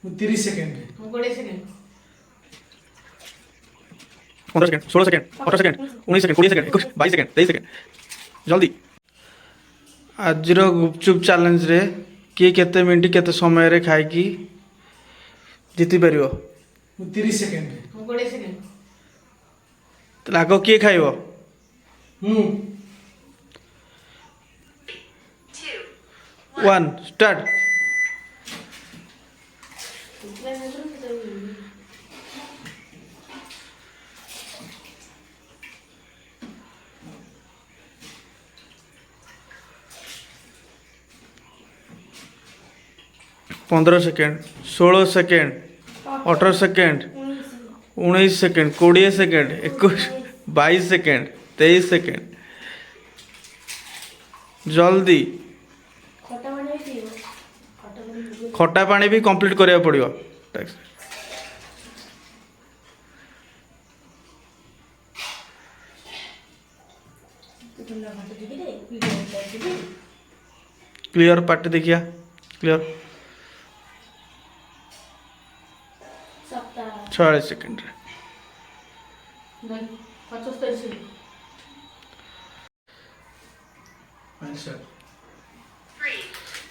30 second 20 second 15 second 16 second 18 second 19 second 20 second 21 22 second 23 second जल्दी आज गुपचुप challenge रे किए केते मिनट केते समय रे खाई की जीति परियो 30 सेकेंड 20 सेकेंड तो आग किए खाइबो हूँ 1 स्टार्ट पंद्रह second 16 second 18 second 19 second 20 second 21 22 second 23 second जल्दी खटा पानी भी कंप्लीट करिया पड़ियो क्लियर पार्टी देखिया क्लियर 46 सेकेंड 75 सेकेंड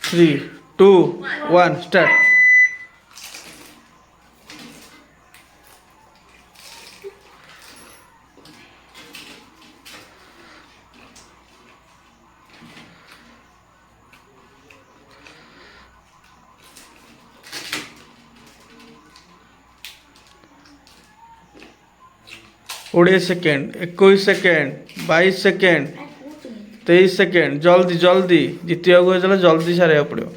3 2 1 स्टार्ट कोड़े सेकेंड 21 सेकेंड 22 सेकेंड 23 सेकेंड जल्दी जल्दी जितिया को जल्दी सारे पड़ो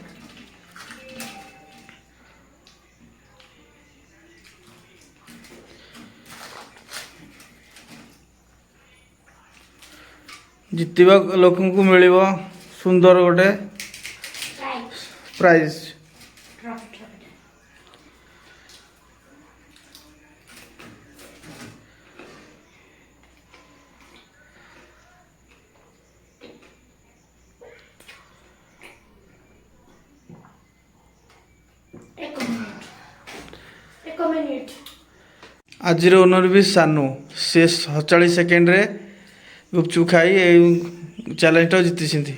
जितवा लोक को मिल सुंदर गोटे प्राइज आज ओनर भी सानू से 47 सेकेंड रे गुपचुप खाई चैलेंज जीति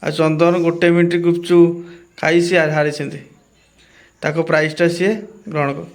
आ चंदन गोटे मिनट गुपचुप खाई सी हारी ताको प्राइजटा सी ग्रहण कर